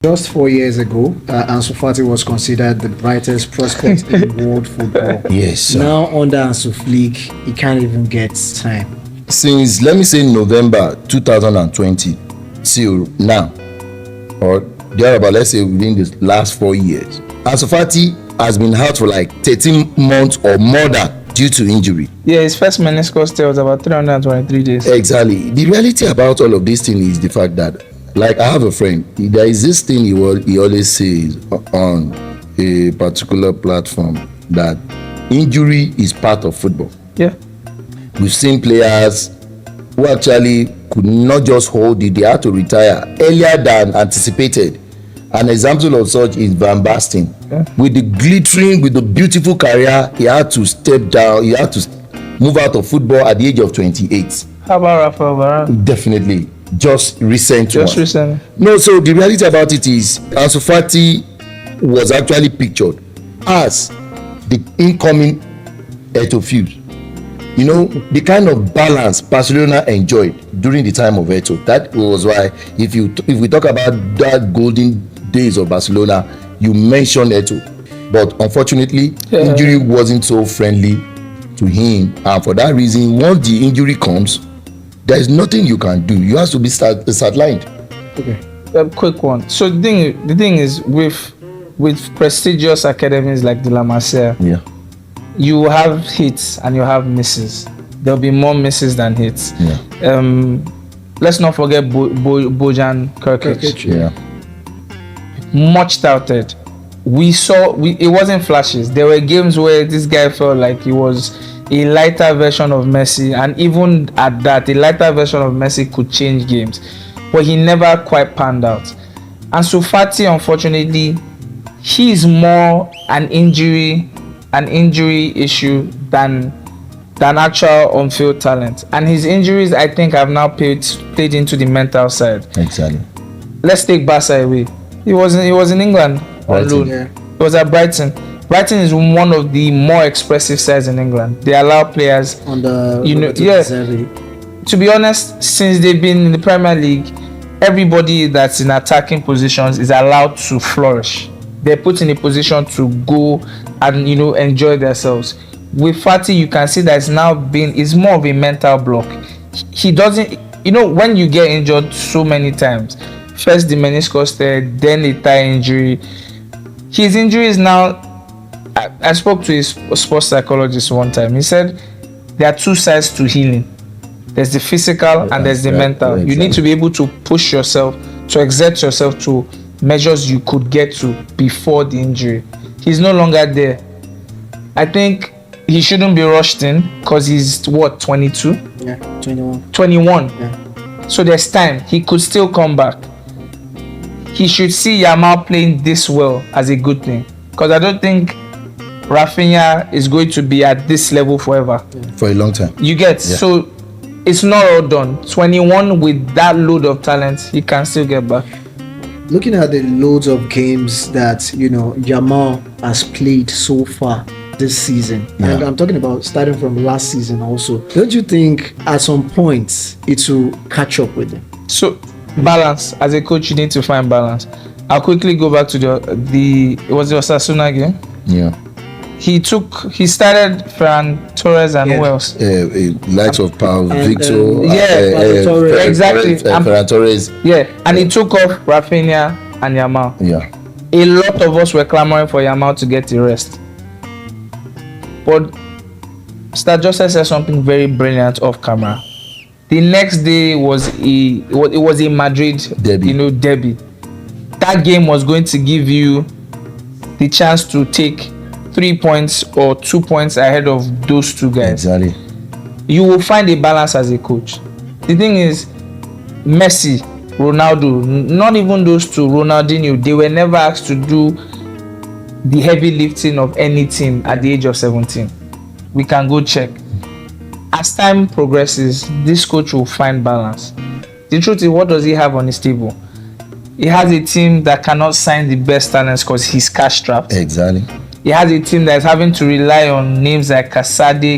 Just 4 years ago, Ansu Fati was considered the brightest prospect in world football. Yes, sir. Now under Ansu Flick, he can't even get time. Since, let me say, November 2020 till now, or thereabout, let's say within the last 4 years, Ansu Fati has been out for like 13 months or more than due to injury. Yeah, his first meniscus tear was about 323 days. Exactly. The reality about all of this thing is the fact that, like, I have a friend, there is this thing he always says on a particular platform, that injury is part of football. Yeah. We've seen players who actually could not just hold it, they had to retire earlier than anticipated. An example of such is Van Basten. Yeah. With the glittering, with the beautiful career, he had to step down, he had to move out of football at the age of 28. How about Rafael Varane? Definitely. Just recently. No, so the reality about it is Ansu Fati was actually pictured as the incoming Eto Fuse. You know, the kind of balance Barcelona enjoyed during the time of Eto. That was why if we talk about that golden days of Barcelona, you mentioned Eto. But unfortunately, injury wasn't so friendly to him, and for that reason, once the injury comes, there is nothing you can do. You have to be sidelined. Okay. A quick one. So the thing is, with prestigious academies like the La Masia, yeah, you have hits and you have misses. There'll be more misses than hits. Yeah. Let's not forget Bojan Krkic. Yeah. Much touted. It wasn't flashes. There were games where this guy felt like he was a lighter version of Messi, and even at that, a lighter version of Messi could change games, but he never quite panned out. Ansu Fati, unfortunately, he is more an injury issue than actual on-field talent, and his injuries, I think, have now played into the mental side. Exactly. Let's take Barca away. He was in England on loan. Yeah. He was at Brighton. Brighton is one of the more expressive sides in England. They allow players On the To be honest, since they've been in the Premier League, everybody that's in attacking positions is allowed to flourish. They're put in a position to go and enjoy themselves. With Fati, you can see that it's more of a mental block. He doesn't, when you get injured so many times, first the meniscus tear, then the thigh injury. His injury is now. I spoke to his sports psychologist one time. He said there are two sides to healing. There's the physical and there's the mental. Exactly. You need to be able to push yourself, to exert yourself to measures you could get to before the injury. He's no longer there. I think he shouldn't be rushed in because he's 22? Yeah, 21. 21. Yeah. So there's time. He could still come back. He should see Yamal playing this well as a good thing, because I don't think Rafinha is going to be at this level forever. For a long time. You get? Yeah. So it's not all done. 21 with that load of talent, he can still get back. Looking at the loads of games that Yamal has played so far this season, and I'm talking about starting from last season also, don't you think at some point it will catch up with him? So balance. As a coach, you need to find balance. I'll quickly go back to it was the Osasuna game. Yeah. He started Ferran Torres and who else? Lights of Power, Victor. Exactly. Ferran Torres. Yeah, and he took off Rafinha and Yamal. Yeah. A lot of us were clamoring for Yamal to get the rest. But Star Joseph said something very brilliant off camera. The next day was a Madrid derby. That game was going to give you the chance to take 3 points or 2 points ahead of those two guys. Exactly. You will find a balance as a coach. The thing is, Messi, Ronaldo, not even those two, Ronaldinho, they were never asked to do the heavy lifting of any team at the age of 17. We can go check. As time progresses, this coach will find balance. The truth is, what does he have on his table? He has a team that cannot sign the best talents because he's cash strapped. Exactly. He has a team that is having to rely on names like Casado,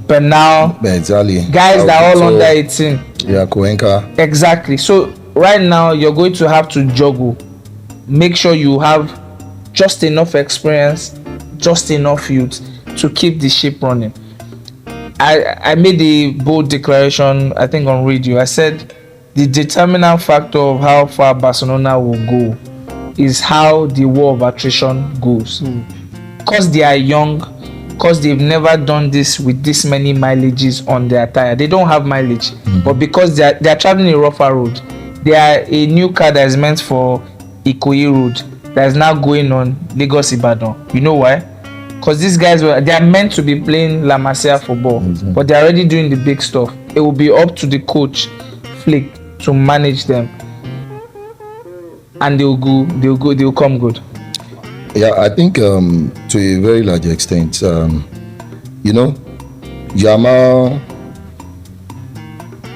Bernal, exactly. Guys that are all under 18. Yeah, Cuenca. Exactly. So right now you're going to have to juggle. Make sure you have just enough experience, just enough youth to keep the ship running. I made a bold declaration, I think on radio. I said the determinant factor of how far Barcelona will go is how the war of attrition goes. Because they are young, because they've never done this with this many mileages on their tire. They don't have mileage, but because they are traveling a rougher road. They are a new car that is meant for Ikoyi road that is now going on Lagos Ibadan. You know why? Because these guys they are meant to be playing La Masia football, but they're already doing the big stuff. It will be up to the coach, Flick, to manage them, and they'll come good. Yeah, I think to a very large extent, Yamal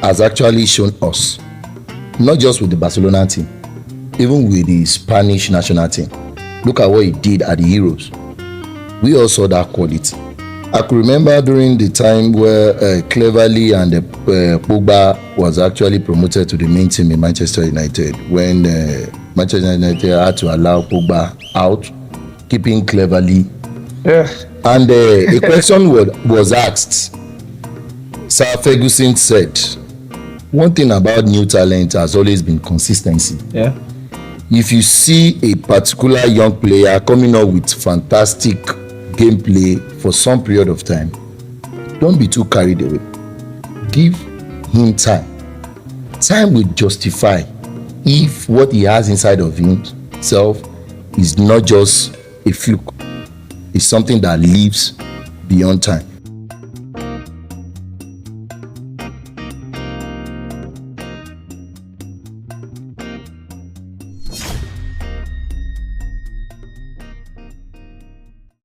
has actually shown us, not just with the Barcelona team, even with the Spanish national team. Look at what he did at the Euros. We all saw that quality. I could remember during the time where Cleverly and Pogba was actually promoted to the main team in Manchester United, when Manchester United had to allow Pogba out, keeping Cleverly. Yeah. And a question was asked. Sir Ferguson said, one thing about new talent has always been consistency. Yeah. If you see a particular young player coming up with fantastic gameplay for some period of time, don't be too carried away. Give him time. Time will justify if what he has inside of himself is not just a fluke, it's something that lives beyond time.